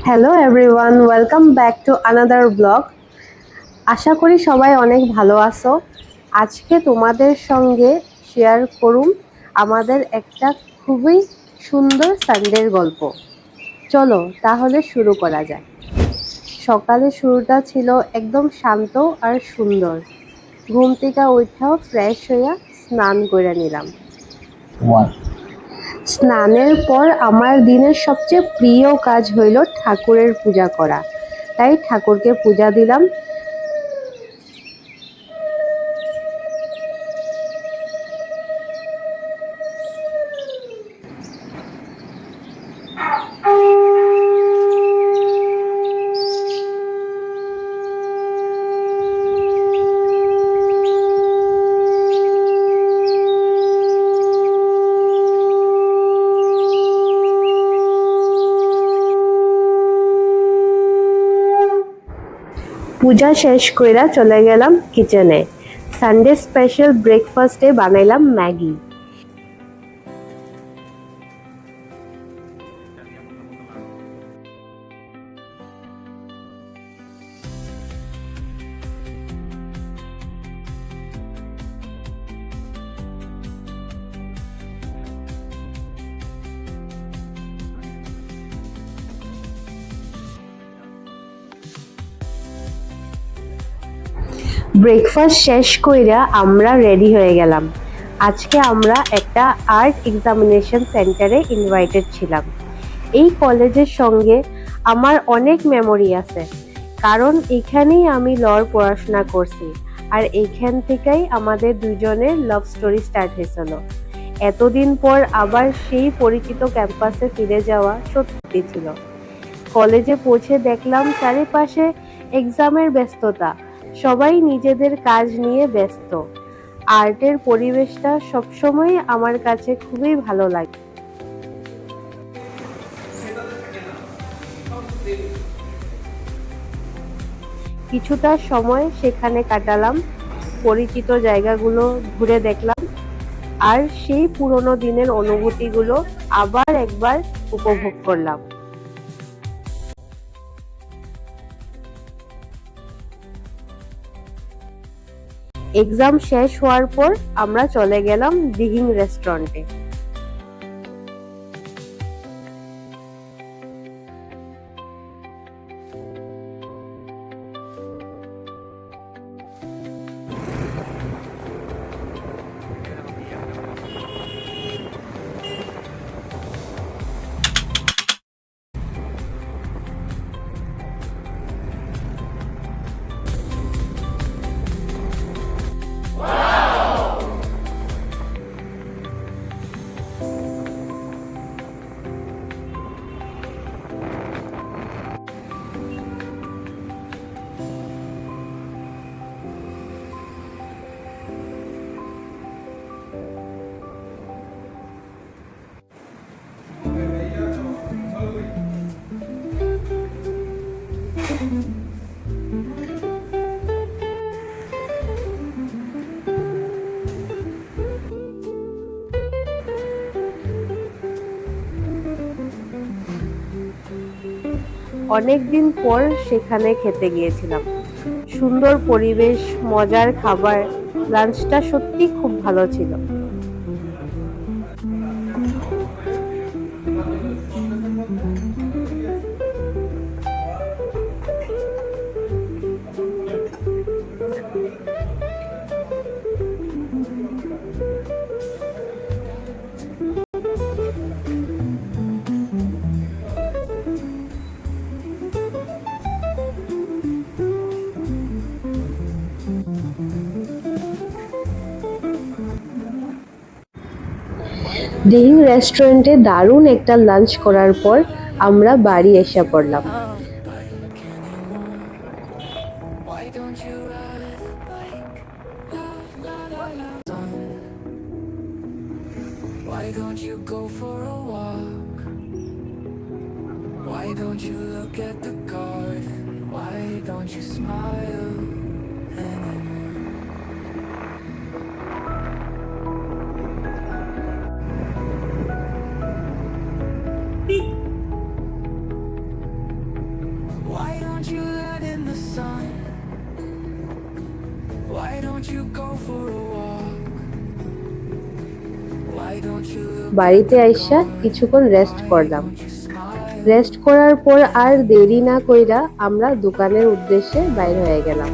Hello everyone, welcome back to another blog. আশা করি সবাই অনেক ভালো আছো। আজকে তোমাদের সঙ্গে শেয়ার করুম আমাদের একটা খুবই সুন্দর সানডের গল্প। চলো তাহলে শুরু করা যাক। সকালে শুরুটা ছিল একদম শান্ত আর সুন্দর। ঘুম থেকে উঠাও ফ্রেশ হইয়া স্নান করে নিলাম। স্নানের পর আমার দিনের সবচেয়ে প্রিয় কাজ হইল ঠাকুরের পূজা করা। তাই ঠাকুরকে পূজা দিলাম। পূজা শেষ কইরা চলে গেলাম কিচেনে। সানডে স্পেশাল ব্রেকফাস্টে বানাইলাম ম্যাগি। ব্রেকফাস্ট শেষ কইরা আমরা রেডি হয়ে গেলাম। আজকে আমরা একটা আর্ট এক্সামিনেশন সেন্টারে ইনভাইটেড ছিলাম। এই কলেজের সঙ্গে আমার অনেক মেমোরি আছে, কারণ এখানেই আমি লর পড়াশোনা করছি। আর এইখান থেকেই আমাদের দুজনের লাভ স্টোরি স্টার্ট হয়েছিল। এতদিন পর আবার সেই পরিচিত ক্যাম্পাসে ফিরে যাওয়া সত্যি ছিল। কলেজে পৌঁছে দেখলাম চারিপাশে এক্সামের ব্যস্ততা, সবাই নিজেদের কাজ নিয়ে ব্যস্ত। আর্টের পরিবেশটা সবসময় আমার কাছে খুবই ভালো লাগে। কিছুটা সময় সেখানে কাটালাম, পরিচিত জায়গাগুলো ঘুরে দেখলাম, আর সেই পুরোনো দিনের অনুভূতিগুলো আবার একবার উপভোগ করলাম। এক্সাম শেষ হওয়ার পর আমরা চলে গেলাম দিহিং রেস্টুরেন্টে। অনেকদিন পর সেখানে খেতে গিয়েছিলাম। সুন্দর পরিবেশ, মজার খাবার, লাঞ্চটা সত্যি খুব ভালো ছিল। দিহিং রেস্টুরেন্টে দারুণ একটা লাঞ্চ করার পর আমরা বাড়ি এসে পড়লাম। Why don't you go for a walk? Why don't you look at the garden? Why don't you smile anymore? you go for a walk? Why don't you look বাড়িতে আইসা কিছুক্ষণ রেস্ট why করলাম। don't you smile? রেস্ট করার পর আর দেরি না কইরা আমরা দোকানের উদ্দেশ্যে বাইর হয়ে গেলাম।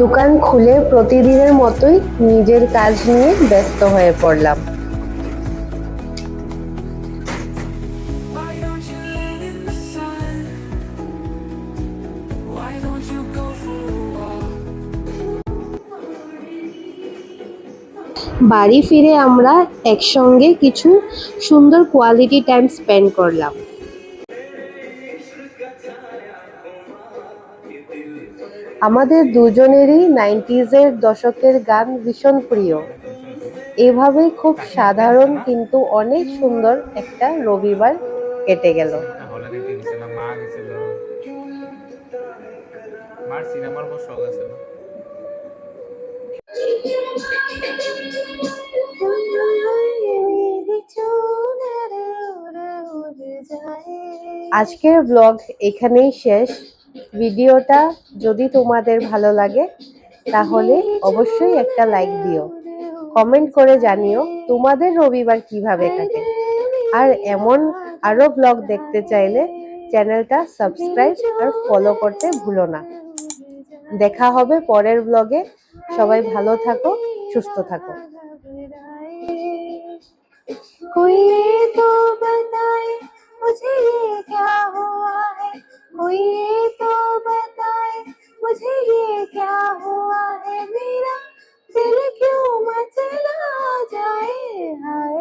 দোকান খুলে প্রতিদিনের মতোই নিজের কাজ নিয়ে ব্যস্ত হয়ে পড়লাম। Why don't you lay in the sun? Why don't you go for a walk? বাড়ি ফিরে আমরা একসঙ্গে কিছু সুন্দর কোয়ালিটি টাইম স্পেন্ড করলাম। আমাদের দুজনেরই 90s-এর দশকের গান ভীষণ প্রিয়। এভাবেই খুব সাধারণ কিন্তু অনেক সুন্দর একটা রবিবার কেটে গেল। হলে দেখতে গেছিলাম, মা গেছিল, মার সিনেমার খুব শখ আছে। আজকের ব্লগ এখানেই শেষ। ভিডিওটা যদি তোমাদের ভালো লাগে তাহলে অবশ্যই একটা লাইক দিও, কমেন্ট করে জানিও তোমাদের রবিবার কিভাবে কাটে। আর এমন আরো ব্লগ দেখতে চাইলে চ্যানেলটা সাবস্ক্রাইব আর ফলো করতে ভুলো না। দেখা হবে পরের ব্লগে। সবাই ভালো থাকো, সুস্থ থাকো। कोई ये तो बताए मुझे ये क्या हुआ है, कोई ये तो बताए मुझे ये क्या हुआ है, मेरा दिल क्यों मचला जाए हाय।